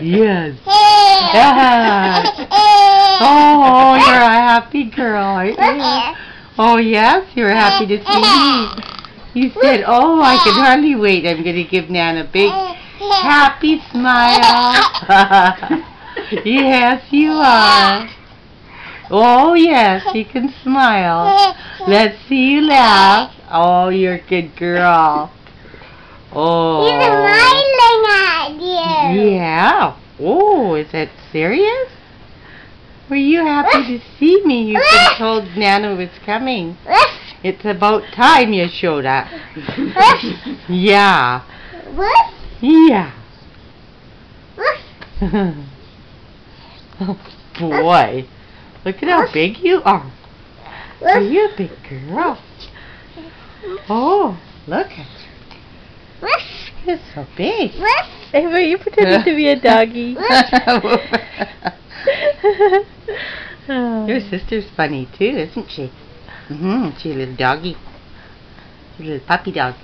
Yes. Yes. Oh, you're a happy girl, aren't you? Oh, yes, you're happy to see me. You said, oh, I can hardly wait. I'm going to give Nan a big happy smile. Yes, you are. Oh, yes, you can smile. Let's see you laugh. Oh, you're a good girl. Oh. He's smiling at you. Yeah. Oh, is that serious? Were you happy to see me? You've been told Nana was coming. It's about time you showed up. Yeah. Yeah. Oh, boy. Look at how big you are. Are you a big girl? Oh, look at you. You're so big. Ava, you pretending to be a doggy. Your sister's funny too, isn't she? She's a little doggy. She's a little puppy dog.